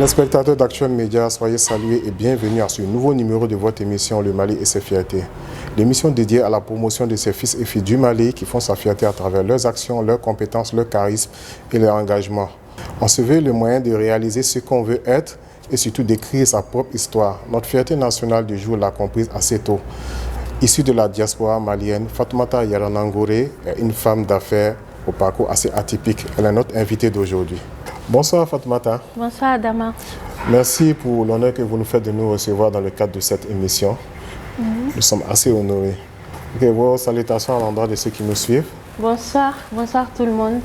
Téléspectateurs d'Action Média, soyez salués et bienvenue à ce nouveau numéro de votre émission Le Mali et ses fiertés. L'émission dédiée à la promotion de ces fils et filles du Mali qui font sa fierté à travers leurs actions, leurs compétences, leur charisme et leur engagement. On se veut le moyen de réaliser ce qu'on veut être et surtout d'écrire sa propre histoire. Notre fierté nationale du jour l'a comprise assez tôt. Issue de la diaspora malienne, Fatoumata Yaranangouré est une femme d'affaires au parcours assez atypique. Elle est notre invitée d'aujourd'hui. Bonsoir Fatoumata. Bonsoir Adama. Merci pour l'honneur que vous nous faites de nous recevoir dans le cadre de cette émission. Nous sommes assez honorés. Vos salutations à l'endroit de ceux qui nous suivent. Bonsoir tout le monde.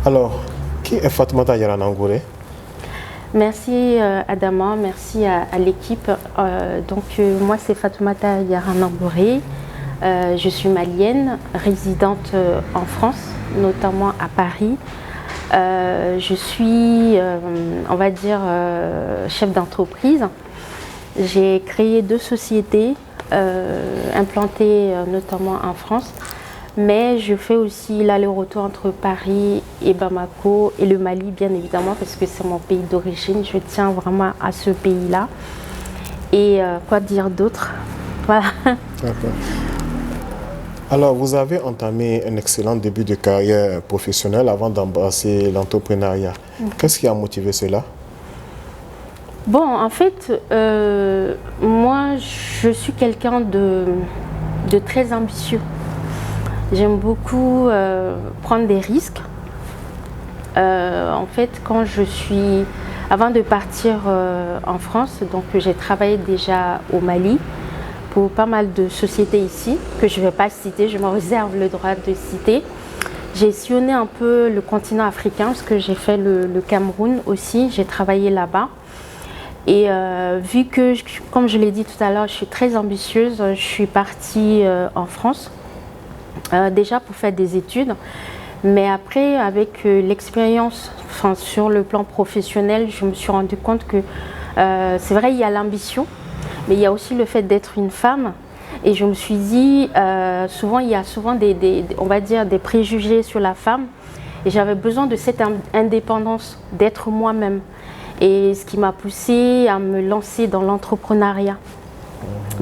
Alors, qui est Fatoumata Yaranangouré? Merci Adama, merci à l'équipe. Moi c'est Fatoumata Yaranangouré. Je suis malienne, résidente en France, notamment à Paris. Je suis, on va dire, chef d'entreprise. J'ai créé 2 sociétés implantées notamment en France, mais je fais aussi l'aller-retour entre Paris et Bamako et le Mali, bien évidemment, parce que c'est mon pays d'origine. Je tiens vraiment à ce pays-là. Et quoi dire d'autre? Voilà. D'accord. Alors, vous avez entamé un excellent début de carrière professionnelle avant d'embrasser l'entrepreneuriat. Qu'est-ce qui a motivé cela? Bon, en fait, moi, je suis quelqu'un de très ambitieux. J'aime beaucoup prendre des risques. En fait, avant de partir en France, donc j'ai travaillé déjà au Mali pour pas mal de sociétés ici, que je ne vais pas citer, je me réserve le droit de citer. J'ai sillonné un peu le continent africain, parce que j'ai fait le Cameroun aussi, j'ai travaillé là-bas. Et vu que, comme je l'ai dit tout à l'heure, je suis très ambitieuse, je suis partie en France, déjà pour faire des études. Mais après, avec l'expérience, sur le plan professionnel, je me suis rendu compte que c'est vrai, il y a l'ambition, mais il y a aussi le fait d'être une femme. Et je me suis dit, il y a souvent on va dire, des préjugés sur la femme. Et j'avais besoin de cette indépendance, d'être moi-même. Et ce qui m'a poussée à me lancer dans l'entrepreneuriat.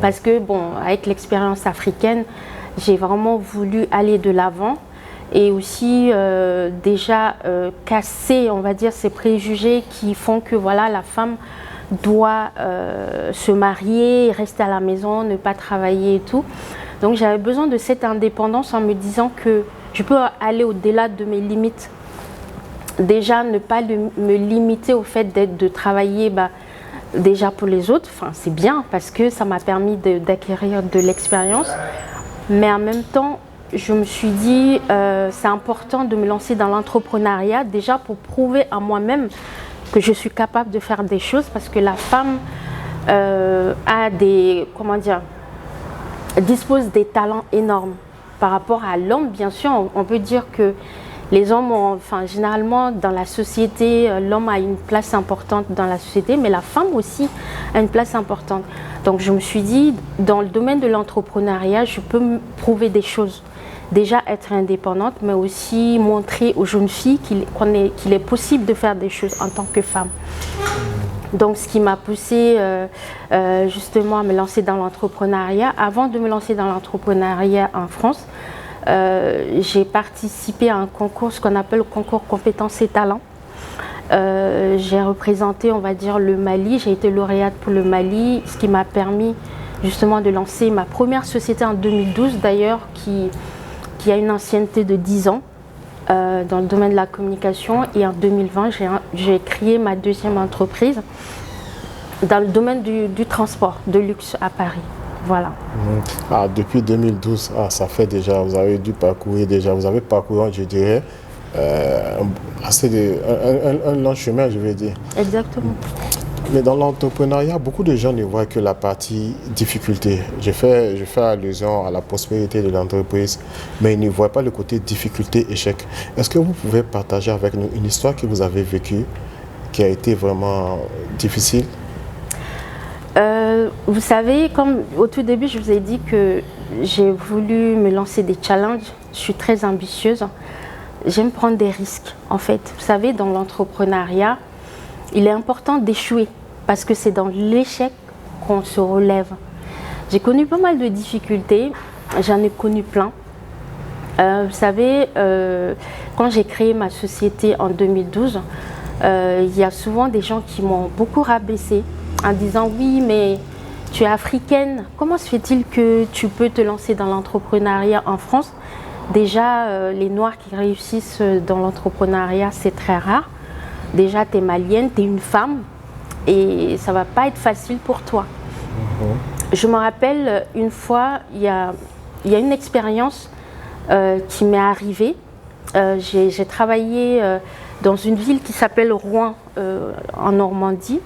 Parce que, bon, avec l'expérience africaine, j'ai vraiment voulu aller de l'avant. Et aussi, casser, on va dire, ces préjugés qui font que, voilà, la femme doit se marier, rester à la maison, ne pas travailler et tout. Donc j'avais besoin de cette indépendance en me disant que je peux aller au-delà de mes limites. Déjà, ne pas me limiter au fait de travailler déjà pour les autres. Enfin, c'est bien parce que ça m'a permis d'acquérir de l'expérience. Mais en même temps, je me suis dit c'est important de me lancer dans l'entrepreneuriat déjà pour prouver à moi-même que je suis capable de faire des choses, parce que la femme dispose des talents énormes par rapport à l'homme. Bien sûr, on peut dire que les hommes généralement dans la société, l'homme a une place importante dans la société, mais la femme aussi a une place importante. Donc je me suis dit, dans le domaine de l'entrepreneuriat, je peux me prouver des choses. Déjà être indépendante, mais aussi montrer aux jeunes filles qu'il est possible de faire des choses en tant que femme. Donc ce qui m'a poussée justement à me lancer dans l'entrepreneuriat. Avant de me lancer dans l'entrepreneuriat en France, j'ai participé à un concours, ce qu'on appelle le concours compétences et talents. J'ai représenté, on va dire, le Mali. J'ai été lauréate pour le Mali, ce qui m'a permis justement de lancer ma première société en 2012 d'ailleurs, qui a une ancienneté de 10 ans dans le domaine de la communication. Et en 2020, j'ai créé ma 2e entreprise dans le domaine du transport de luxe à Paris. Voilà. Depuis 2012, ça fait déjà, vous avez parcouru, je dirais, un long chemin, je vais dire. Exactement. Mais dans l'entrepreneuriat, beaucoup de gens ne voient que la partie difficulté. Je fais allusion à la prospérité de l'entreprise, mais ils ne voient pas le côté difficulté, échec. Est-ce que vous pouvez partager avec nous une histoire que vous avez vécue, qui a été vraiment difficile? Vous savez, comme au tout début, je vous ai dit que j'ai voulu me lancer des challenges. Je suis très ambitieuse. J'aime prendre des risques, en fait. Vous savez, dans l'entrepreneuriat, il est important d'échouer parce que c'est dans l'échec qu'on se relève. J'ai connu pas mal de difficultés, j'en ai connu plein. Vous savez, quand j'ai créé ma société en 2012, il y a souvent des gens qui m'ont beaucoup rabaissé en disant « Oui, mais tu es africaine, comment se fait-il que tu peux te lancer dans l'entrepreneuriat en France ?» Déjà, les Noirs qui réussissent dans l'entrepreneuriat, c'est très rare. Déjà, tu es malienne, tu es une femme et ça ne va pas être facile pour toi. Je me rappelle une fois, il y a une expérience qui m'est arrivée. J'ai travaillé dans une ville qui s'appelle Rouen, en Normandie.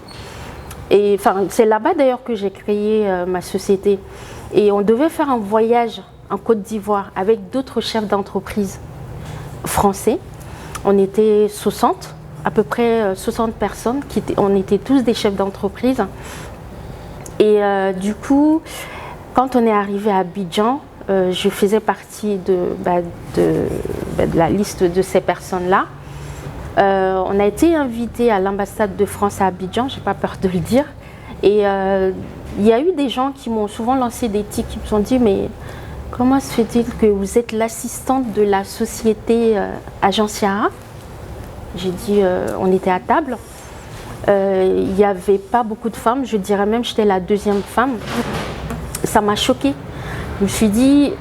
Et c'est là-bas d'ailleurs que j'ai créé ma société. Et on devait faire un voyage en Côte d'Ivoire avec d'autres chefs d'entreprise français. On était 60, à peu près 60 personnes, on était tous des chefs d'entreprise. Et du coup, quand on est arrivé à Abidjan, je faisais partie de la liste de ces personnes-là. On a été invité à l'ambassade de France à Abidjan, j'ai pas peur de le dire. Et il y a eu des gens qui m'ont souvent lancé des tics, qui me sont dit « Mais comment se fait-il que vous êtes l'assistante de la société Agenciara ?» J'ai dit on était à table. Il n'y avait pas beaucoup de femmes, je dirais même que j'étais la deuxième femme. Ça m'a choquée. Je me suis dit,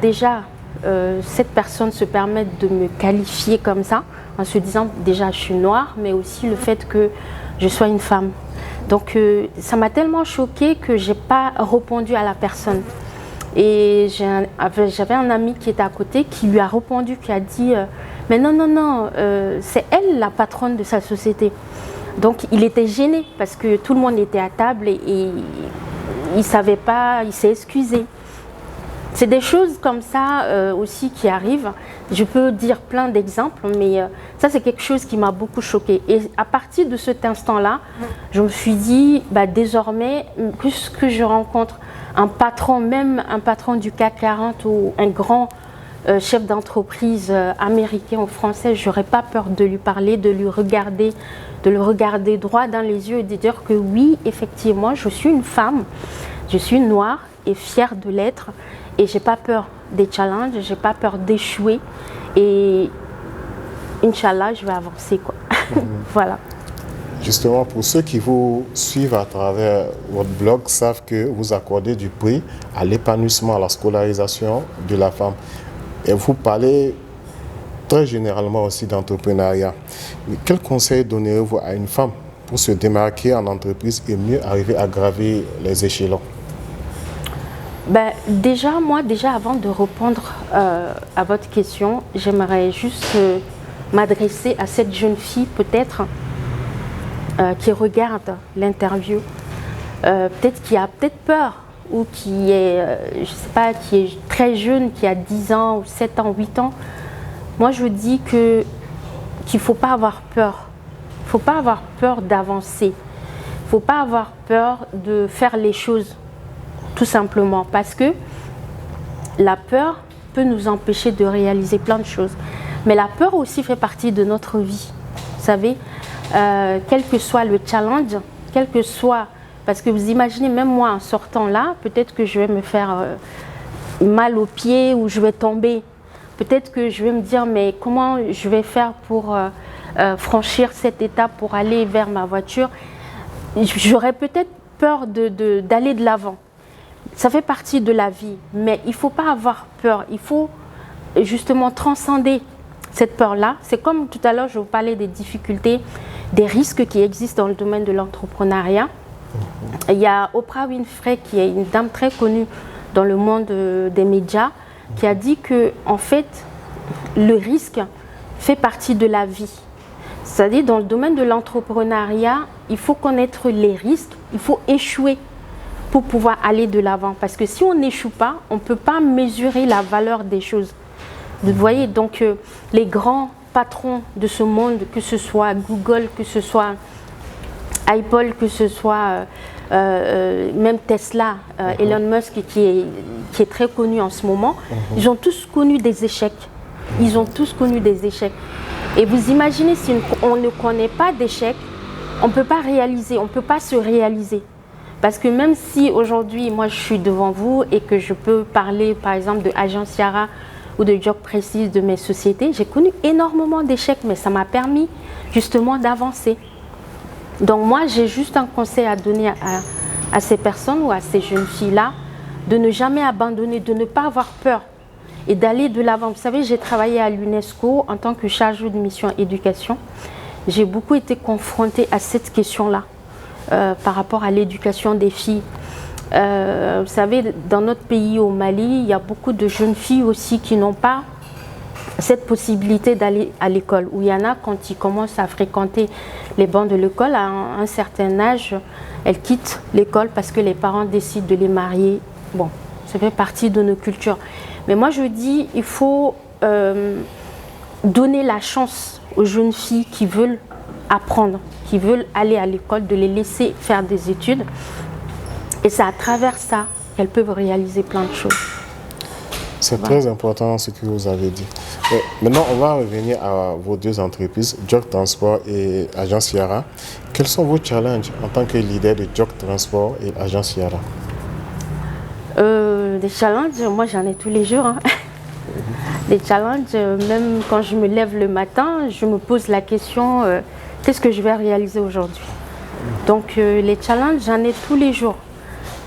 déjà, cette personne se permet de me qualifier comme ça, en se disant, déjà, je suis noire, mais aussi le fait que je sois une femme. Donc, ça m'a tellement choquée que je n'ai pas répondu à la personne. Et j'avais un ami qui était à côté qui lui a répondu, qui a dit, mais non, non, non, c'est elle la patronne de sa société. Donc, il était gêné parce que tout le monde était à table et il ne savait pas, il s'est excusé. C'est des choses comme ça aussi qui arrivent. Je peux dire plein d'exemples, mais ça, c'est quelque chose qui m'a beaucoup choquée. Et à partir de cet instant-là, je me suis dit, désormais, puisque je rencontre un patron, même un patron du CAC 40 ou un grand chef d'entreprise américain ou français, je n'aurais pas peur de lui parler, de le regarder droit dans les yeux et de dire que oui, effectivement, je suis une femme, je suis noire et fière de l'être. Et j'ai pas peur des challenges, j'ai pas peur d'échouer. Et Inch'Allah, je vais avancer, quoi. Voilà. Justement, pour ceux qui vous suivent à travers votre blog, savent que vous accordez du prix à l'épanouissement, à la scolarisation de la femme. Et vous parlez très généralement aussi d'entrepreneuriat. Mais quel conseil donnez-vous à une femme pour se démarquer en entreprise et mieux arriver à gravir les échelons? Déjà, avant de répondre à votre question, j'aimerais juste m'adresser à cette jeune fille peut-être qui regarde l'interview, peut-être qui a peur ou qui est, je sais pas, qui est très jeune, qui a 10 ans, ou 7 ans, 8 ans. Moi, je dis qu'il ne faut pas avoir peur. Il ne faut pas avoir peur d'avancer. Il ne faut pas avoir peur de faire les choses. Tout simplement parce que la peur peut nous empêcher de réaliser plein de choses. Mais la peur aussi fait partie de notre vie. Vous savez, quel que soit le challenge, quel que soit... Parce que vous imaginez, même moi en sortant là, peut-être que je vais me faire mal aux pieds ou je vais tomber. Peut-être que je vais me dire, mais comment je vais faire pour franchir cette étape, pour aller vers ma voiture? J'aurais peut-être peur d'aller de l'avant. Ça fait partie de la vie, mais il ne faut pas avoir peur. Il faut justement transcender cette peur-là. C'est comme tout à l'heure, je vous parlais des difficultés, des risques qui existent dans le domaine de l'entrepreneuriat. Il y a Oprah Winfrey, qui est une dame très connue dans le monde des médias, qui a dit que, en fait, le risque fait partie de la vie. C'est-à-dire, dans le domaine de l'entrepreneuriat, il faut connaître les risques, il faut échouer pour pouvoir aller de l'avant. Parce que si on n'échoue pas, on ne peut pas mesurer la valeur des choses. Vous voyez, donc les grands patrons de ce monde, que ce soit Google, que ce soit Apple, que ce soit même Tesla, Elon Musk qui est très connu en ce moment, ils ont tous connu des échecs. Ils ont tous connu des échecs. Et vous imaginez, si on ne connaît pas d'échecs, on ne peut pas réaliser, on ne peut pas se réaliser. Parce que même si aujourd'hui, moi, je suis devant vous et que je peux parler, par exemple, de Agence Yara ou de Job Précise, de mes sociétés, j'ai connu énormément d'échecs, mais ça m'a permis justement d'avancer. Donc moi, j'ai juste un conseil à donner à ces personnes ou à ces jeunes filles-là, de ne jamais abandonner, de ne pas avoir peur et d'aller de l'avant. Vous savez, j'ai travaillé à l'UNESCO en tant que chargée de mission éducation. J'ai beaucoup été confrontée à cette question-là. Par rapport à l'éducation des filles. Vous savez, dans notre pays, au Mali, il y a beaucoup de jeunes filles aussi qui n'ont pas cette possibilité d'aller à l'école. Où il y en a, quand ils commencent à fréquenter les bancs de l'école, à un certain âge, elles quittent l'école parce que les parents décident de les marier. Bon, ça fait partie de nos cultures. Mais moi, je dis, il faut donner la chance aux jeunes filles qui veulent apprendre, qui veulent aller à l'école, de les laisser faire des études. Et c'est à travers ça qu'elles peuvent réaliser plein de choses. C'est très important ce que vous avez dit. Et maintenant, on va revenir à vos deux entreprises, Jok Transport et Agence Yara. Quels sont vos challenges en tant que leader de Jok Transport et Agence Yara? Des challenges, moi j'en ai tous les jours. Hein. Des challenges, même quand je me lève le matin, je me pose la question... qu'est-ce que je vais réaliser aujourd'hui? Donc les challenges, j'en ai tous les jours.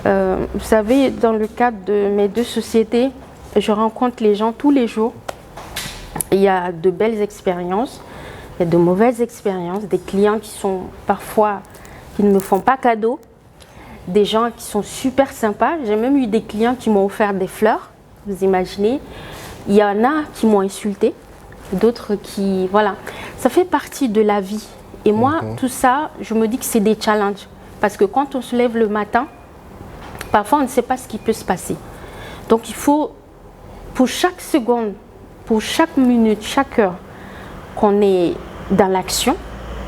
Vous savez, dans le cadre de mes deux sociétés, je rencontre les gens tous les jours. Il y a de belles expériences, il y a de mauvaises expériences, des clients qui sont parfois, qui ne me font pas cadeau, des gens qui sont super sympas. J'ai même eu des clients qui m'ont offert des fleurs, vous imaginez. Il y en a qui m'ont insulté, d'autres qui... Voilà, ça fait partie de la vie. Et moi, tout ça, je me dis que c'est des challenges. Parce que quand on se lève le matin, parfois on ne sait pas ce qui peut se passer. Donc il faut, pour chaque seconde, pour chaque minute, chaque heure qu'on est dans l'action,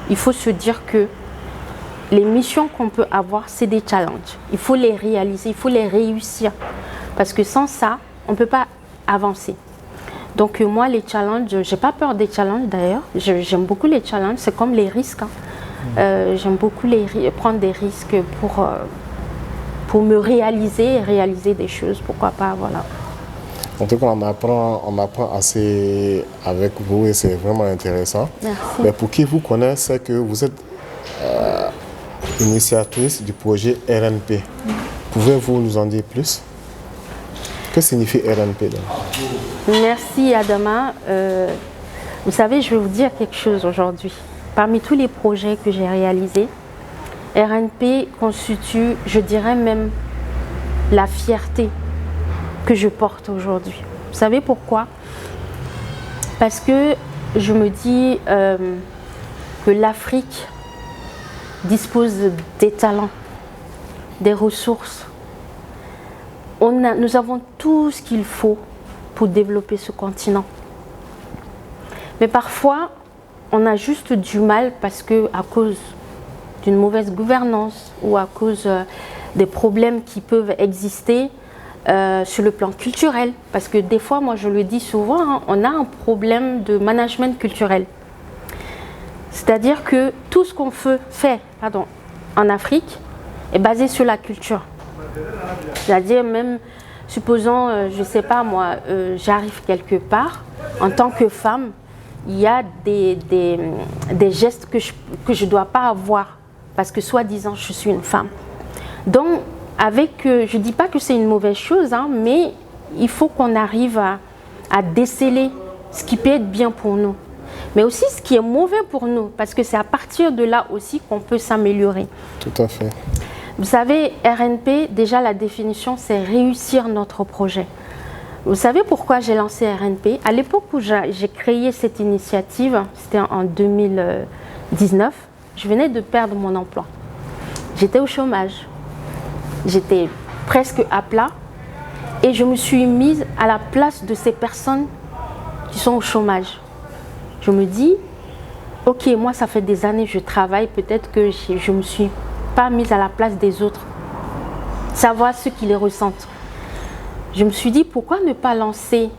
il faut se dire que les missions qu'on peut avoir, c'est des challenges. Il faut les réaliser, il faut les réussir. Parce que sans ça, on ne peut pas avancer. Donc moi, les challenges, j'ai pas peur des challenges d'ailleurs. J'aime beaucoup les challenges, c'est comme les risques. Hein. J'aime beaucoup prendre des risques pour me réaliser des choses, pourquoi pas, voilà. En tout cas, on apprend assez avec vous et c'est vraiment intéressant. Merci. Mais pour qui vous connaît, c'est que vous êtes initiatrice du projet RNP. Pouvez-vous nous en dire plus? Que signifie RNP donc? Merci Adama. Vous savez, je vais vous dire quelque chose aujourd'hui. Parmi tous les projets que j'ai réalisés, RNP constitue, je dirais même, la fierté que je porte aujourd'hui. Vous savez pourquoi? Parce que je me dis que l'Afrique dispose des talents, des ressources. Nous avons tout ce qu'il faut pour développer ce continent. Mais parfois, on a juste du mal parce que, à cause d'une mauvaise gouvernance ou à cause des problèmes qui peuvent exister sur le plan culturel. Parce que des fois, moi je le dis souvent, hein, on a un problème de management culturel. C'est-à-dire que tout ce qu'on fait en Afrique est basé sur la culture. C'est-à-dire même, supposons, je ne sais pas moi, j'arrive quelque part, en tant que femme, il y a des gestes que je ne dois pas avoir, parce que soi-disant, je suis une femme. Donc, je ne dis pas que c'est une mauvaise chose, hein, mais il faut qu'on arrive à déceler ce qui peut être bien pour nous. Mais aussi ce qui est mauvais pour nous, parce que c'est à partir de là aussi qu'on peut s'améliorer. Tout à fait. Vous savez, RNP, déjà la définition, c'est réussir notre projet. Vous savez pourquoi j'ai lancé RNP? À l'époque où j'ai créé cette initiative, c'était en 2019, je venais de perdre mon emploi. J'étais au chômage. J'étais presque à plat et je me suis mise à la place de ces personnes qui sont au chômage. Je me dis, ok, moi ça fait des années que je travaille, peut-être que je ne me suis pas mise à la place des autres, savoir ce qu'ils ressentent. Je me suis dit, pourquoi ne pas lancer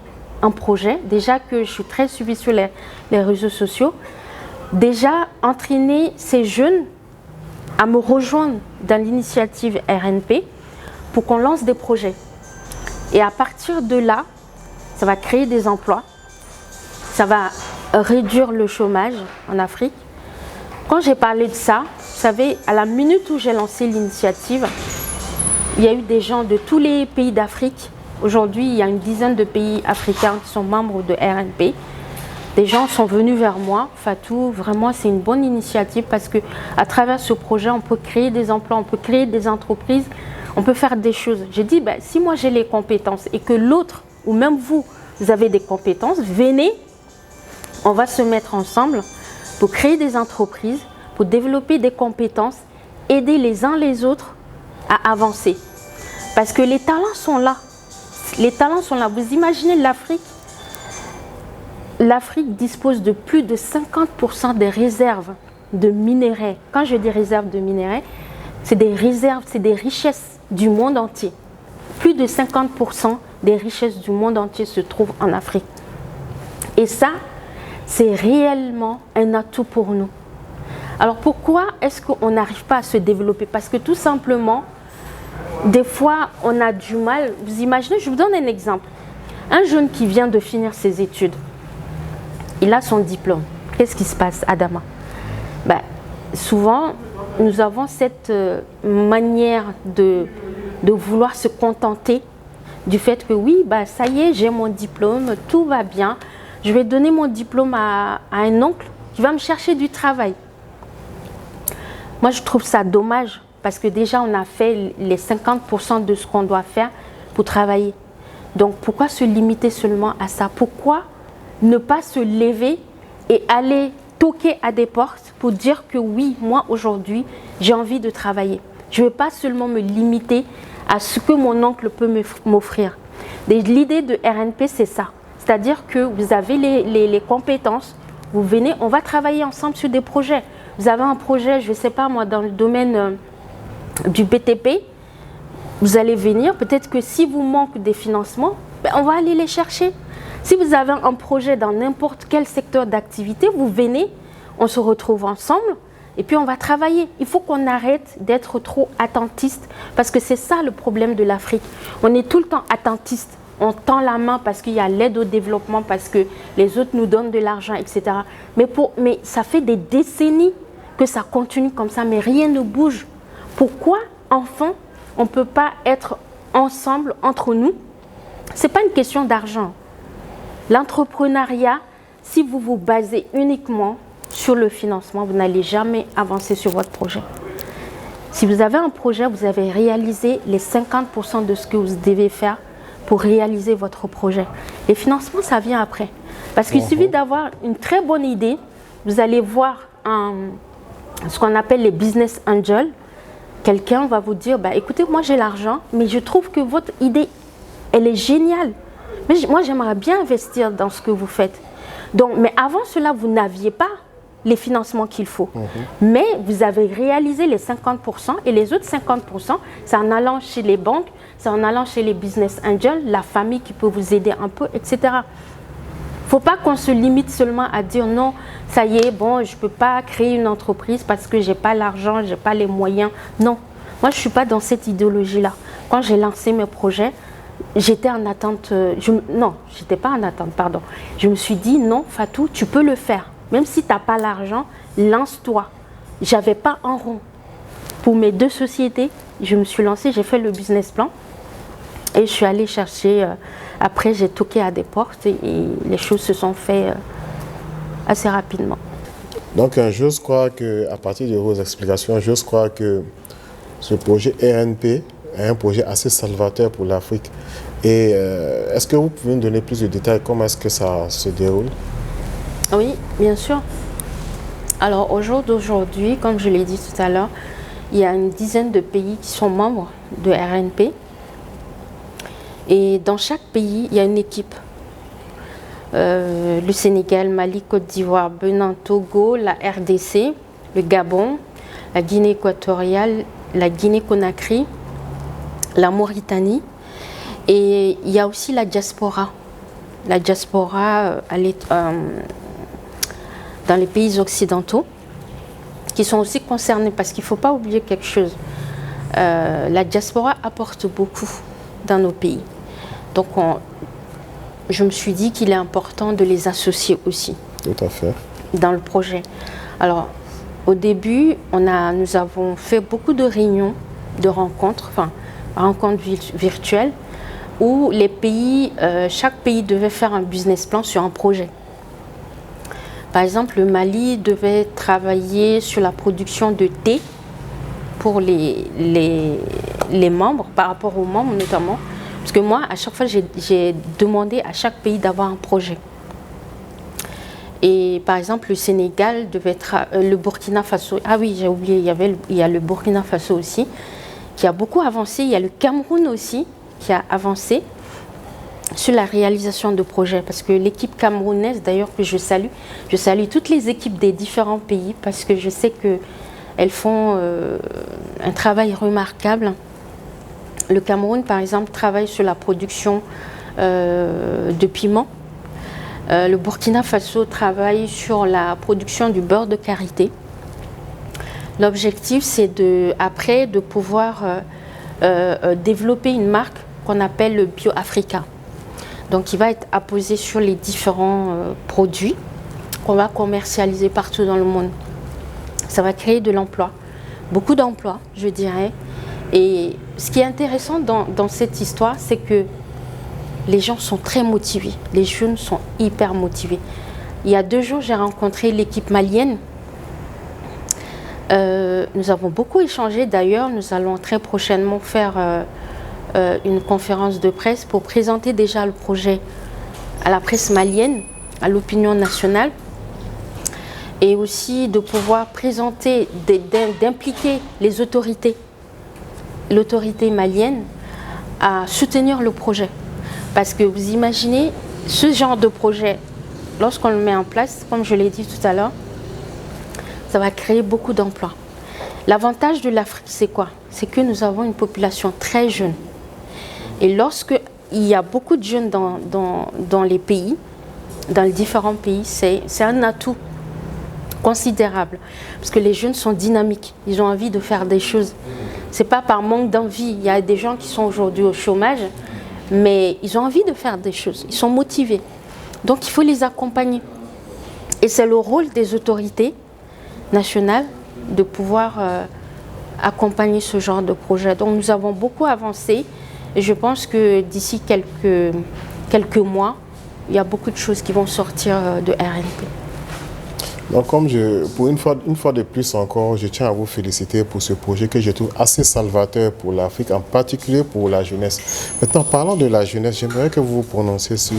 un projet, déjà que je suis très suivie sur les réseaux sociaux, déjà entraîner ces jeunes à me rejoindre dans l'initiative RNP pour qu'on lance des projets. Et à partir de là, ça va créer des emplois, ça va réduire le chômage en Afrique. Quand j'ai parlé de ça, vous savez, à la minute où j'ai lancé l'initiative, il y a eu des gens de tous les pays d'Afrique. Aujourd'hui, il y a une dizaine de pays africains qui sont membres de RNP. Des gens sont venus vers moi. Fatou, vraiment, c'est une bonne initiative parce qu'à travers ce projet, on peut créer des emplois, on peut créer des entreprises, on peut faire des choses. J'ai dit, ben, si moi j'ai les compétences et que l'autre, ou même vous, vous avez des compétences, venez, on va se mettre ensemble pour créer des entreprises, pour développer des compétences, aider les uns les autres à avancer. Parce que les talents sont là. Les talents sont là. Vous imaginez l'Afrique? L'Afrique dispose de plus de 50% des réserves de minerais. Quand je dis réserves de minerais, c'est des réserves, c'est des richesses du monde entier. Plus de 50% des richesses du monde entier se trouvent en Afrique. Et ça, c'est réellement un atout pour nous. Alors pourquoi est-ce qu'on n'arrive pas à se développer? Parce que tout simplement, des fois, on a du mal. Vous imaginez, je vous donne un exemple. Un jeune qui vient de finir ses études, il a son diplôme. Qu'est-ce qui se passe, Adama? Ben, souvent, nous avons cette manière de vouloir se contenter du fait que oui, ben, ça y est, j'ai mon diplôme, tout va bien. Je vais donner mon diplôme à un oncle qui va me chercher du travail. Moi, je trouve ça dommage parce que déjà, on a fait les 50% de ce qu'on doit faire pour travailler. Donc, pourquoi se limiter seulement à ça? Pourquoi ne pas se lever et aller toquer à des portes pour dire que oui, moi, aujourd'hui, j'ai envie de travailler. Je ne veux pas seulement me limiter à ce que mon oncle peut m'offrir. L'idée de RNP, c'est ça. C'est-à-dire que vous avez les compétences, vous venez, on va travailler ensemble sur des projets. Vous avez un projet, je ne sais pas moi, dans le domaine du BTP, vous allez venir, peut-être que si vous manquez des financements, ben, on va aller les chercher. Si vous avez un projet dans n'importe quel secteur d'activité, vous venez, on se retrouve ensemble et puis on va travailler. Il faut qu'on arrête d'être trop attentiste parce que c'est ça le problème de l'Afrique. On est tout le temps attentiste. On tend la main parce qu'il y a l'aide au développement, parce que les autres nous donnent de l'argent, etc. Mais ça fait des décennies que ça continue comme ça, mais rien ne bouge. Pourquoi, enfin, on ne peut pas être ensemble, entre nous? Ce n'est pas une question d'argent. L'entrepreneuriat, si vous vous basez uniquement sur le financement, vous n'allez jamais avancer sur votre projet. Si vous avez un projet, vous avez réalisé les 50% de ce que vous devez faire pour réaliser votre projet. Les financements, ça vient après. Parce qu'il suffit d'avoir une très bonne idée. Vous allez voir ce qu'on appelle les business angels. Quelqu'un va vous dire, bah, écoutez, moi j'ai l'argent, mais je trouve que votre idée, elle est géniale. Mais moi, j'aimerais bien investir dans ce que vous faites. Donc, mais avant cela, vous n'aviez pas les financements qu'il faut. Mais vous avez réalisé les 50% et les autres 50%, c'est en allant chez les banques, c'est en allant chez les business angels, la famille qui peut vous aider un peu, etc. Il ne faut pas qu'on se limite seulement à dire non, ça y est, bon, je ne peux pas créer une entreprise parce que je n'ai pas l'argent, je n'ai pas les moyens. Non, moi, je ne suis pas dans cette idéologie-là. Quand j'ai lancé mes projets, j'étais en attente, non, j'étais pas en attente, pardon. Je me suis dit, non, Fatou, tu peux le faire. Même si tu n'as pas l'argent, lance-toi. Je n'avais pas un rond. Pour mes deux sociétés, je me suis lancée, j'ai fait le business plan. Et je suis allée chercher, après j'ai toqué à des portes et les choses se sont faites assez rapidement. Donc je crois qu'à partir de vos explications, je crois que ce projet RNP est un projet assez salvateur pour l'Afrique. Et est-ce que vous pouvez nous donner plus de détails? Comment est-ce que ça se déroule? Oui, bien sûr. Alors au jour d'aujourd'hui, comme je l'ai dit tout à l'heure, il y a une dizaine de pays qui sont membres de RNP. Et dans chaque pays, il y a une équipe. Le Sénégal, Mali, Côte d'Ivoire, Bénin, Togo, la RDC, le Gabon, la Guinée équatoriale, la Guinée-Conakry, la Mauritanie. Et il y a aussi la diaspora. La diaspora dans les pays occidentaux. qui sont aussi concernés, parce qu'il ne faut pas oublier quelque chose. La diaspora apporte beaucoup dans nos pays. Donc je me suis dit qu'il est important de les associer aussi. Tout à fait. Dans le projet. Alors, au début, nous avons fait beaucoup de réunions, de rencontres, rencontres virtuelles, où les pays, chaque pays devait faire un business plan sur un projet. Par exemple, le Mali devait travailler sur la production de thé pour les membres, par rapport aux membres notamment. Parce que moi, à chaque fois, j'ai demandé à chaque pays d'avoir un projet. Et par exemple, le Sénégal devait être, le Burkina Faso, ah oui, j'ai oublié, il y a le Burkina Faso aussi, qui a beaucoup avancé. Il y a le Cameroun aussi, qui a avancé sur la réalisation de projets. Parce que l'équipe camerounaise, d'ailleurs, que je salue toutes les équipes des différents pays, parce que je sais qu'elles font un travail remarquable. Le Cameroun, par exemple, travaille sur la production de piments. Le Burkina Faso travaille sur la production du beurre de karité. L'objectif, c'est après de pouvoir développer une marque qu'on appelle le Bio Africa. Donc, il va être apposé sur les différents produits qu'on va commercialiser partout dans le monde. Ça va créer de l'emploi, beaucoup d'emplois, je dirais. Et ce qui est intéressant dans cette histoire, c'est que les gens sont très motivés, les jeunes sont hyper motivés. Il y a 2 jours, j'ai rencontré l'équipe malienne. Nous avons beaucoup échangé d'ailleurs. Nous allons très prochainement faire une conférence de presse pour présenter déjà le projet à la presse malienne, à l'opinion nationale. Et aussi de pouvoir présenter, d'impliquer les autorités, l'autorité malienne à soutenir le projet. Parce que vous imaginez, ce genre de projet, lorsqu'on le met en place, comme je l'ai dit tout à l'heure, ça va créer beaucoup d'emplois. L'avantage de l'Afrique, c'est quoi? C'est que nous avons une population très jeune. Et lorsqu'il y a beaucoup de jeunes dans les pays, dans les différents pays, c'est un atout considérable. Parce que les jeunes sont dynamiques, ils ont envie de faire des choses. Ce n'est pas par manque d'envie. Il y a des gens qui sont aujourd'hui au chômage, mais ils ont envie de faire des choses, ils sont motivés. Donc il faut les accompagner. Et c'est le rôle des autorités nationales de pouvoir accompagner ce genre de projet. Donc nous avons beaucoup avancé et je pense que d'ici quelques mois, il y a beaucoup de choses qui vont sortir de RNP. Donc pour une fois de plus encore, je tiens à vous féliciter pour ce projet que je trouve assez salvateur pour l'Afrique, en particulier pour la jeunesse. Maintenant, parlant de la jeunesse, j'aimerais que vous vous prononciez sur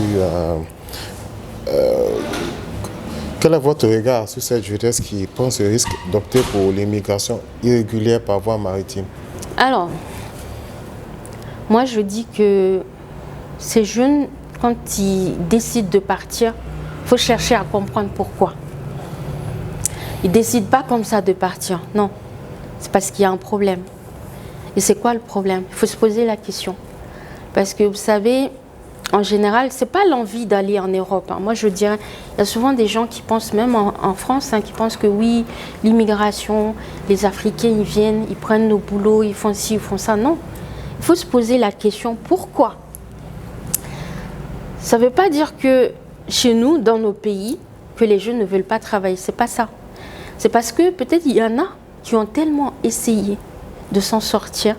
quel est votre regard sur cette jeunesse qui prend ce risque d'opter pour l'immigration irrégulière par voie maritime? Alors, moi je dis que ces jeunes, quand ils décident de partir, il faut chercher à comprendre pourquoi. Ils ne décident pas comme ça de partir, non. C'est parce qu'il y a un problème. Et c'est quoi le problème? Il faut se poser la question. Parce que vous savez, en général, ce n'est pas l'envie d'aller en Europe. Moi, je dirais, il y a souvent des gens qui pensent, même en France, qui pensent que oui, l'immigration, les Africains, ils viennent, ils prennent nos boulots, ils font ci, ils font ça. Non. Il faut se poser la question, pourquoi? Ça ne veut pas dire que chez nous, dans nos pays, que les jeunes ne veulent pas travailler. Ce n'est pas ça. C'est parce que peut-être il y en a qui ont tellement essayé de s'en sortir,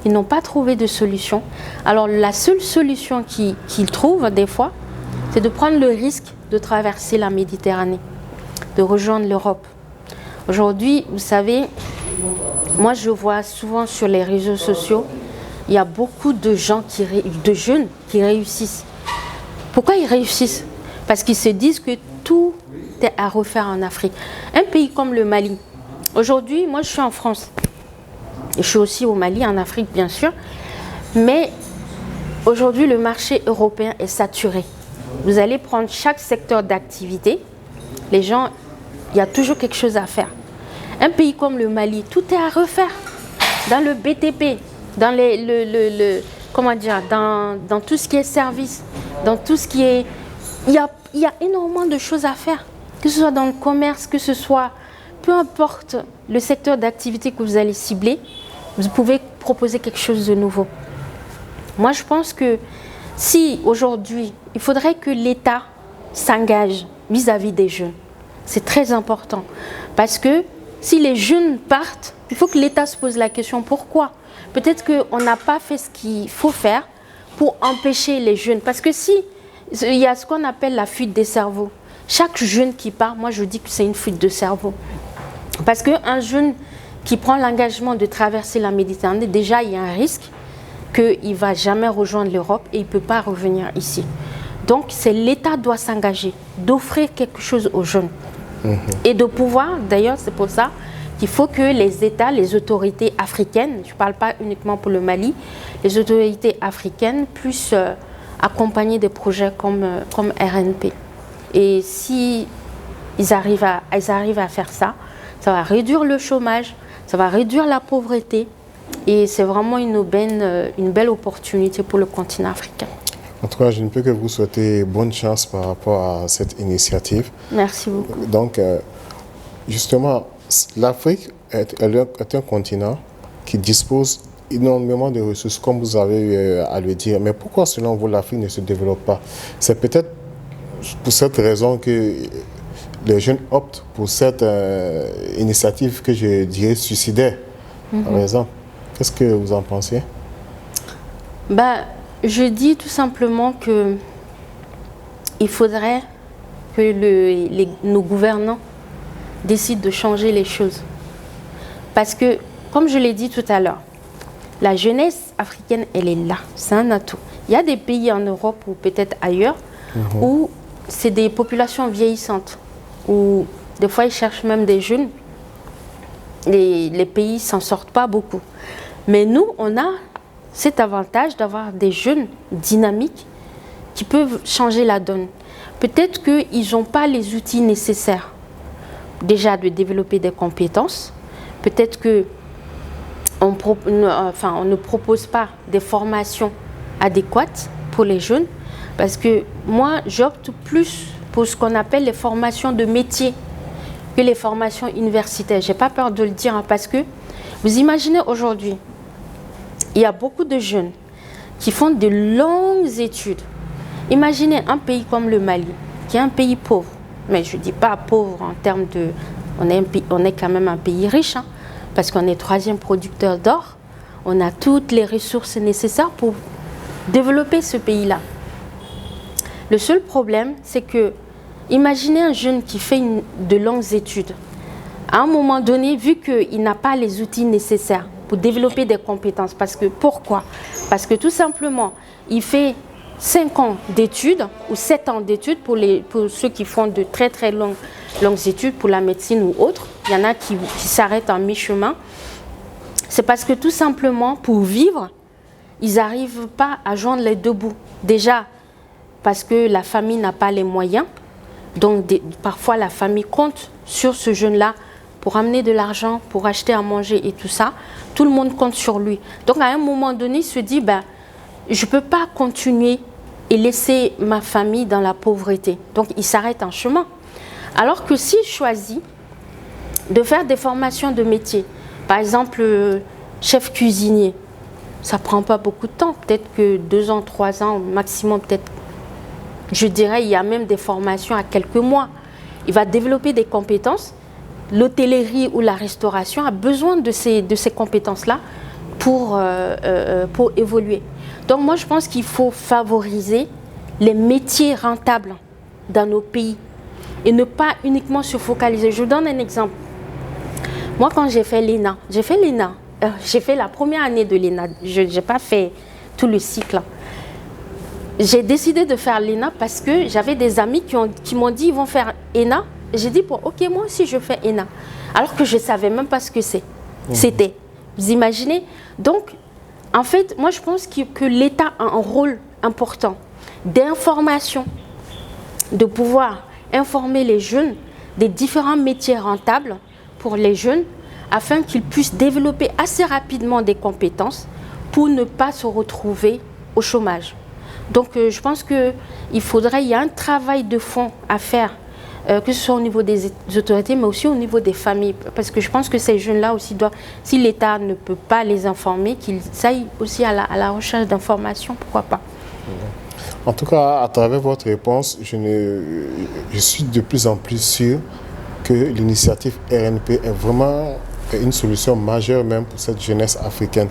ils n'ont pas trouvé de solution. Alors la seule solution qu'ils trouvent des fois, c'est de prendre le risque de traverser la Méditerranée, de rejoindre l'Europe. Aujourd'hui, vous savez, moi je vois souvent sur les réseaux sociaux, il y a beaucoup de gens, de jeunes qui réussissent. Pourquoi ils réussissent? Parce qu'ils se disent que tout est à refaire en Afrique. Un pays comme le Mali. Aujourd'hui, moi je suis en France. Je suis aussi au Mali, en Afrique bien sûr. Mais aujourd'hui, le marché européen est saturé. Vous allez prendre chaque secteur d'activité. Les gens, il y a toujours quelque chose à faire. Un pays comme le Mali, tout est à refaire. Dans le BTP, dans dans tout ce qui est service, dans tout ce qui est... Il y a énormément de choses à faire. Que ce soit dans le commerce, que ce soit peu importe le secteur d'activité que vous allez cibler, vous pouvez proposer quelque chose de nouveau. Moi, je pense que si aujourd'hui, il faudrait que l'État s'engage vis-à-vis des jeunes. C'est très important. Parce que si les jeunes partent, il faut que l'État se pose la question pourquoi. Peut-être qu'on n'a pas fait ce qu'il faut faire pour empêcher les jeunes. Parce que si il y a ce qu'on appelle la fuite des cerveaux. Chaque jeune qui part, moi je dis que c'est une fuite de cerveau. Parce qu'un jeune qui prend l'engagement de traverser la Méditerranée, déjà il y a un risque qu'il ne va jamais rejoindre l'Europe et il ne peut pas revenir ici. Donc l'État doit s'engager, d'offrir quelque chose aux jeunes. Et de pouvoir, d'ailleurs c'est pour ça qu'il faut que les États, les autorités africaines, je ne parle pas uniquement pour le Mali, les autorités africaines puissent accompagner des projets comme RNP. Et si ils arrivent à faire ça, ça va réduire le chômage, ça va réduire la pauvreté et c'est vraiment une belle opportunité pour le continent africain. En tout cas, je ne peux que vous souhaiter bonne chance par rapport à cette initiative. Merci beaucoup. Donc, justement, l'Afrique est un continent qui dispose énormément de ressources, comme vous avez eu à le dire. Mais pourquoi, selon vous, l'Afrique ne se développe pas? C'est peut-être pour cette raison que les jeunes optent pour cette initiative que je dirais suicidaire, par exemple. Qu'est-ce que vous en pensez? Je dis tout simplement qu'il faudrait que nos gouvernants décident de changer les choses. Parce que, comme je l'ai dit tout à l'heure, la jeunesse africaine, elle est là, c'est un atout. Il y a des pays en Europe ou peut-être ailleurs où c'est des populations vieillissantes, où des fois ils cherchent même des jeunes. Les pays ne s'en sortent pas beaucoup. Mais nous, on a cet avantage d'avoir des jeunes dynamiques qui peuvent changer la donne. Peut-être qu'ils n'ont pas les outils nécessaires déjà de développer des compétences. Peut-être qu'on ne propose pas des formations adéquates pour les jeunes. Parce que moi, j'opte plus pour ce qu'on appelle les formations de métier que les formations universitaires. Je n'ai pas peur de le dire parce que vous imaginez aujourd'hui, il y a beaucoup de jeunes qui font de longues études. Imaginez un pays comme le Mali, qui est un pays pauvre. Mais je ne dis pas pauvre en termes de... On est quand même un pays riche, parce qu'on est 3e producteur d'or. On a toutes les ressources nécessaires pour développer ce pays-là. Le seul problème, c'est que, imaginez un jeune qui fait de longues études. À un moment donné, vu qu'il n'a pas les outils nécessaires pour développer des compétences, pourquoi? Parce que tout simplement, il fait 5 ans d'études ou 7 ans d'études pour ceux qui font de très très longues études pour la médecine ou autre. Il y en a qui s'arrêtent en mi-chemin. C'est parce que tout simplement, pour vivre, ils n'arrivent pas à joindre les deux bouts. Déjà, parce que la famille n'a pas les moyens. Donc, parfois, la famille compte sur ce jeune-là pour amener de l'argent, pour acheter à manger et tout ça. Tout le monde compte sur lui. Donc, à un moment donné, il se dit, je ne peux pas continuer et laisser ma famille dans la pauvreté. Donc, il s'arrête en chemin. Alors que s'il choisit de faire des formations de métier, par exemple, chef cuisinier, ça ne prend pas beaucoup de temps. Peut-être que 2 ans, 3 ans, maximum, peut-être, je dirais, il y a même des formations à quelques mois. Il va développer des compétences. L'hôtellerie ou la restauration a besoin de ces compétences-là pour évoluer. Donc moi, je pense qu'il faut favoriser les métiers rentables dans nos pays et ne pas uniquement se focaliser. Je vous donne un exemple. Moi, quand j'ai fait l'ENA, j'ai fait la première année de l'ENA. Je n'ai pas fait tout le cycle. J'ai décidé de faire l'ENA parce que j'avais des amis qui m'ont dit ils vont faire ENA. J'ai dit, ok, moi aussi je fais ENA. Alors que je ne savais même pas ce que c'était. Vous imaginez? Donc, en fait, moi je pense que l'État a un rôle important d'information, de pouvoir informer les jeunes des différents métiers rentables pour les jeunes afin qu'ils puissent développer assez rapidement des compétences pour ne pas se retrouver au chômage. Donc, je pense qu'il y a un travail de fond à faire que ce soit au niveau des autorités, mais aussi au niveau des familles. Parce que je pense que ces jeunes-là aussi doivent, si l'État ne peut pas les informer, qu'ils aillent aussi à la recherche d'informations, pourquoi pas. En tout cas, à travers votre réponse, je suis de plus en plus sûr que l'initiative RNP est vraiment une solution majeure même pour cette jeunesse africaine.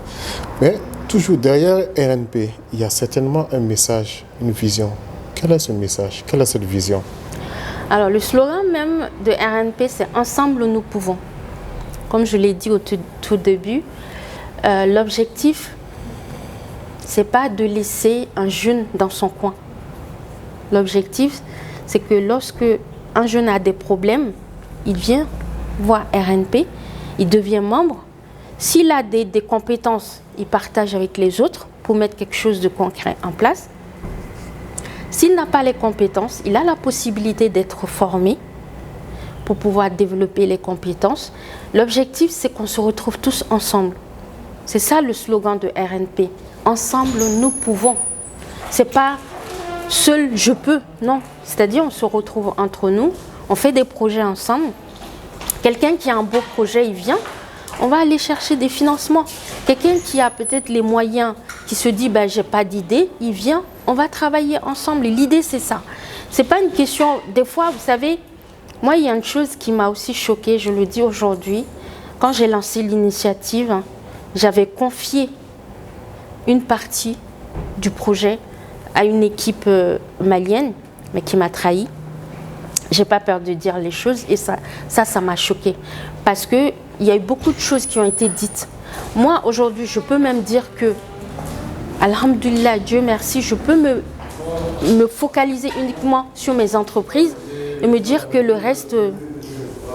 Mais toujours derrière RNP, il y a certainement un message, une vision. Quel est ce message? Quelle est cette vision? Alors, le slogan même de RNP, c'est « Ensemble, nous pouvons ». Comme je l'ai dit au tout début, l'objectif, c'est pas de laisser un jeune dans son coin. L'objectif, c'est que lorsque un jeune a des problèmes, il vient voir RNP, il devient membre. S'il a des compétences, il partage avec les autres pour mettre quelque chose de concret en place. S'il n'a pas les compétences, il a la possibilité d'être formé pour pouvoir développer les compétences. L'objectif, c'est qu'on se retrouve tous ensemble. C'est ça le slogan de RNP. Ensemble, nous pouvons. C'est pas seul, je peux. Non. C'est-à-dire, on se retrouve entre nous, on fait des projets ensemble. Quelqu'un qui a un beau projet, il vient. On va aller chercher des financements. Quelqu'un qui a peut-être les moyens, qui se dit ben, j'ai pas d'idée, il vient, on va travailler ensemble. Et l'idée, c'est ça. C'est pas une question. Des fois, vous savez, moi, il y a une chose qui m'a aussi choquée, je le dis aujourd'hui. Quand j'ai lancé l'initiative, j'avais confié une partie du projet à une équipe malienne, mais qui m'a trahi. J'ai pas peur de dire les choses et ça m'a choquée. Parce qu'il y a eu beaucoup de choses qui ont été dites. Moi, aujourd'hui, je peux même dire que, alhamdoulilah, Dieu merci, je peux me focaliser uniquement sur mes entreprises et me dire que le reste,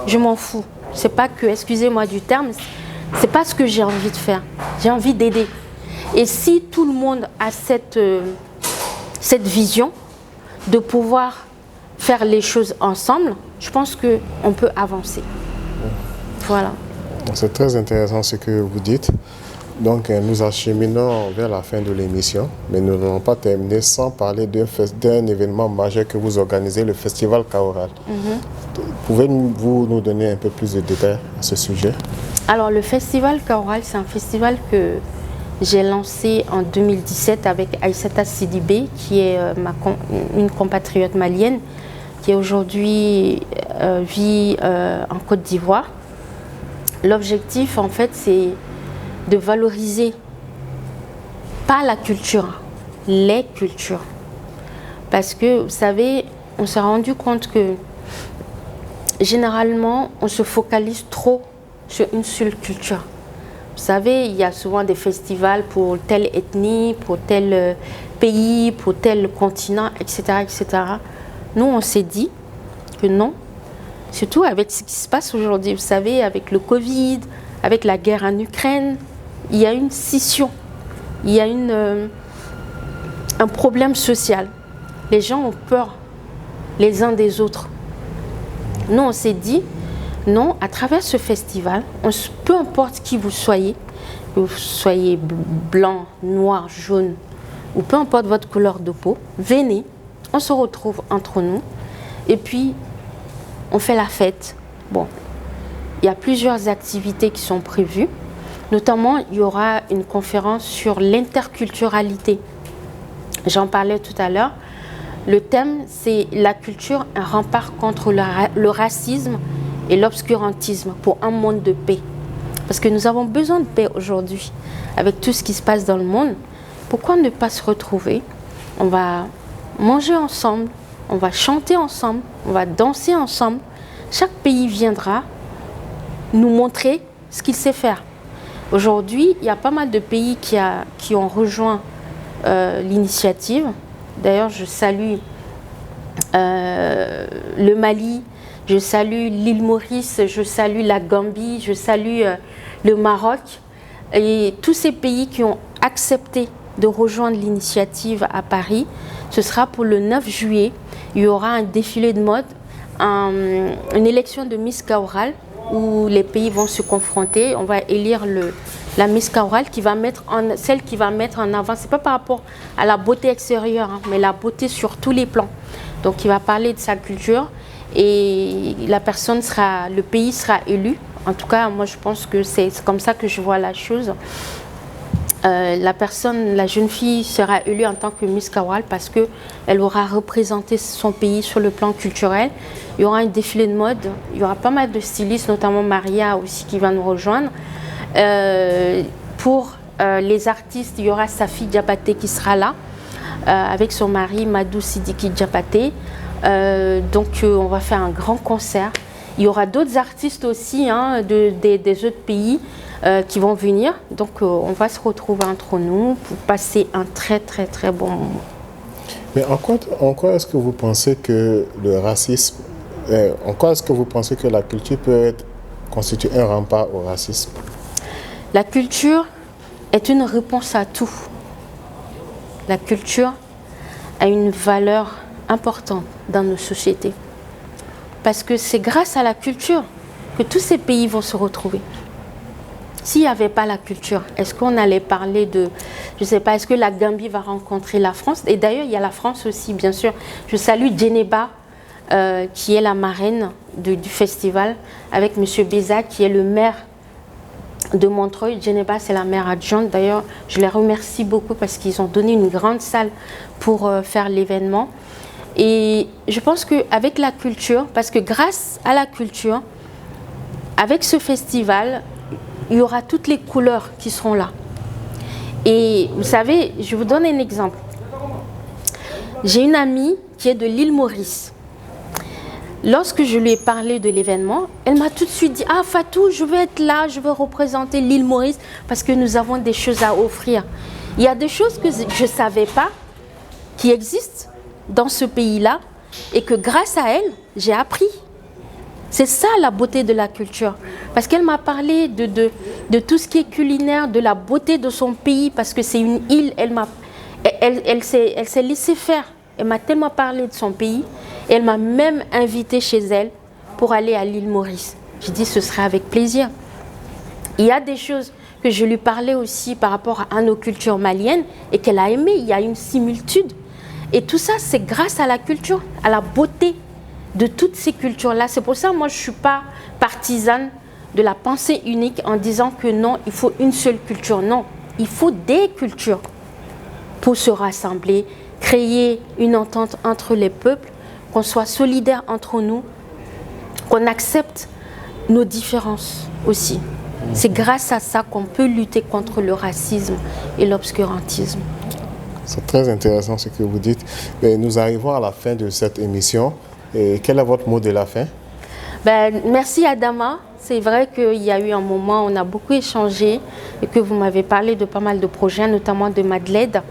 je m'en fous. C'est pas que, excusez-moi du terme, c'est pas ce que j'ai envie de faire. J'ai envie d'aider. Et si tout le monde a cette vision de pouvoir faire les choses ensemble, je pense qu'on peut avancer. Voilà. C'est très intéressant ce que vous dites. Donc nous acheminons vers la fin de l'émission, mais nous n'allons pas terminer sans parler d'un événement majeur que vous organisez, le Festival Kaoral. Pouvez-vous nous donner un peu plus de détails à ce sujet? Alors le Festival Kaoral, c'est un festival que j'ai lancé en 2017 avec Aïssata Sidibé, qui est une compatriote malienne, qui aujourd'hui vit en Côte d'Ivoire. L'objectif, en fait, c'est de valoriser, pas la culture, les cultures. Parce que, vous savez, on s'est rendu compte que, généralement, on se focalise trop sur une seule culture. Vous savez, il y a souvent des festivals pour telle ethnie, pour tel pays, pour tel continent, etc., etc. Nous, on s'est dit que non, surtout avec ce qui se passe aujourd'hui, vous savez, avec le Covid, avec la guerre en Ukraine, il y a une scission, il y a un problème social. Les gens ont peur les uns des autres. Nous, on s'est dit, non, à travers ce festival, peu importe qui vous soyez blanc, noir, jaune, ou peu importe votre couleur de peau, venez, on se retrouve entre nous, et puis on fait la fête. Bon, il y a plusieurs activités qui sont prévues, notamment il y aura une conférence sur l'interculturalité. J'en parlais tout à l'heure. Le thème, c'est la culture, un rempart contre le racisme et l'obscurantisme pour un monde de paix. Parce que nous avons besoin de paix aujourd'hui, avec tout ce qui se passe dans le monde. Pourquoi ne pas se retrouver? On va manger ensemble, on va chanter ensemble, on va danser ensemble. Chaque pays viendra nous montrer ce qu'il sait faire. Aujourd'hui, il y a pas mal de pays qui ont rejoint l'initiative. D'ailleurs, je salue le Mali, je salue l'île Maurice, je salue la Gambie, je salue le Maroc. Et tous ces pays qui ont accepté de rejoindre l'initiative à Paris, ce sera pour le 9 juillet. Il y aura un défilé de mode, une élection de Miss Kaoral où les pays vont se confronter. On va élire la Miss Kaoral celle qui va mettre en avant, c'est pas par rapport à la beauté extérieure, hein, mais la beauté sur tous les plans. Donc il va parler de sa culture et le pays sera élu. En tout cas, moi je pense que c'est comme ça que je vois la chose. La jeune fille sera élue en tant que Miss Kawal parce qu'elle aura représenté son pays sur le plan culturel. Il y aura un défilé de mode, il y aura pas mal de stylistes, notamment Maria aussi qui va nous rejoindre. Pour les artistes, il y aura Safi Diabaté qui sera là, avec son mari Madou Sidiki Diabaté. Donc on va faire un grand concert. Il y aura d'autres artistes aussi des autres pays qui vont venir. Donc on va se retrouver entre nous pour passer un très très très bon moment. Mais en quoi est-ce que vous pensez que le racisme, en quoi est-ce que vous pensez que la culture peut constituer un rempart au racisme? La culture est une réponse à tout. La culture a une valeur importante dans nos sociétés. Parce que c'est grâce à la culture que tous ces pays vont se retrouver. S'il n'y avait pas la culture, est-ce qu'on allait parler de... Je ne sais pas, est-ce que la Gambie va rencontrer la France? Et d'ailleurs, il y a la France aussi, bien sûr. Je salue Djeneba, qui est la marraine du festival, avec M. Béza, qui est le maire de Montreuil. Djeneba, c'est la maire adjointe. D'ailleurs, je les remercie beaucoup parce qu'ils ont donné une grande salle pour faire l'événement. Et je pense qu'avec la culture, parce que grâce à la culture, avec ce festival, il y aura toutes les couleurs qui seront là. Et vous savez, je vous donne un exemple. J'ai une amie qui est de l'île Maurice. Lorsque je lui ai parlé de l'événement, elle m'a tout de suite dit « Ah Fatou, je veux être là, je veux représenter l'île Maurice parce que nous avons des choses à offrir. » Il y a des choses que je ne savais pas qui existent dans ce pays-là et que grâce à elle, j'ai appris. C'est ça la beauté de la culture. Parce qu'elle m'a parlé de tout ce qui est culinaire, de la beauté de son pays, parce que c'est une île, elle s'est laissée faire. Elle m'a tellement parlé de son pays, et elle m'a même invitée chez elle pour aller à l'île Maurice. J'ai dit ce serait avec plaisir. Il y a des choses que je lui parlais aussi par rapport à nos cultures maliennes et qu'elle a aimé. Il y a une similitude. Et tout ça, c'est grâce à la culture, à la beauté de toutes ces cultures-là. C'est pour ça que moi, je ne suis pas partisane de la pensée unique en disant que non, il faut une seule culture. Non, il faut des cultures pour se rassembler, créer une entente entre les peuples, qu'on soit solidaires entre nous, qu'on accepte nos différences aussi. C'est grâce à ça qu'on peut lutter contre le racisme et l'obscurantisme. C'est très intéressant ce que vous dites. Mais nous arrivons à la fin de cette émission. Et quel est votre mot de la fin? Merci Adama. C'est vrai qu'il y a eu un moment où on a beaucoup échangé et que vous m'avez parlé de pas mal de projets, notamment de Madeleine.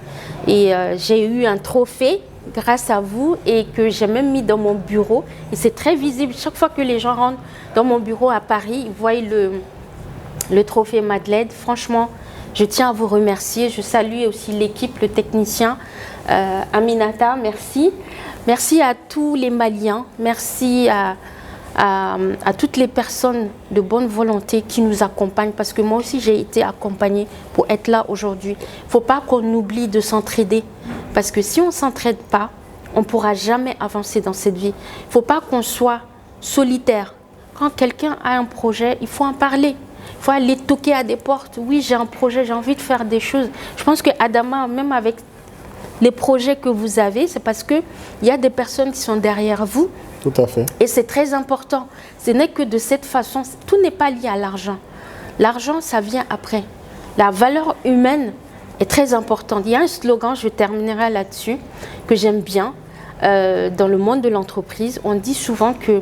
Et j'ai eu un trophée grâce à vous et que j'ai même mis dans mon bureau. Et c'est très visible. Chaque fois que les gens rentrent dans mon bureau à Paris, ils voient le trophée Madeleine. Franchement, je tiens à vous remercier. Je salue aussi l'équipe, le technicien Aminata, merci. Merci à tous les Maliens, merci à toutes les personnes de bonne volonté qui nous accompagnent parce que moi aussi j'ai été accompagnée pour être là aujourd'hui. Il ne faut pas qu'on oublie de s'entraider parce que si on ne s'entraide pas, on ne pourra jamais avancer dans cette vie. Il ne faut pas qu'on soit solitaire. Quand quelqu'un a un projet, il faut en parler. Il faut aller toquer à des portes. Oui, j'ai un projet, j'ai envie de faire des choses. Je pense que Adama, même avec les projets que vous avez, c'est parce qu'il y a des personnes qui sont derrière vous. Tout à fait. Et c'est très important. Ce n'est que de cette façon, tout n'est pas lié à l'argent. L'argent, ça vient après. La valeur humaine est très importante. Il y a un slogan, je terminerai là-dessus, que j'aime bien. Dans le monde de l'entreprise, on dit souvent que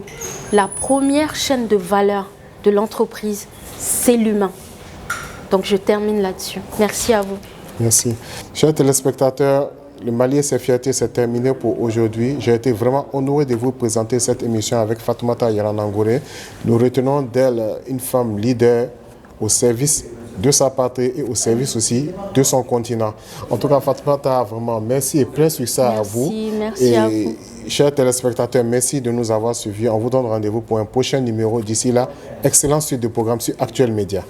la première chaîne de valeur de l'entreprise, c'est l'humain. Donc je termine là-dessus. Merci à vous. Merci. Chers téléspectateurs, le Mali et ses fiertés, c'est terminé pour aujourd'hui. J'ai été vraiment honoré de vous présenter cette émission avec Fatoumata Yaranangouré. Nous retenons d'elle une femme leader au service de sa patrie et au service aussi de son continent. En tout cas, Fatoumata, vraiment, merci et plein succès à vous. Merci à vous. Chers téléspectateurs, merci de nous avoir suivis. On vous donne rendez-vous pour un prochain numéro. D'ici là, excellente suite de programmes sur Actuel Média.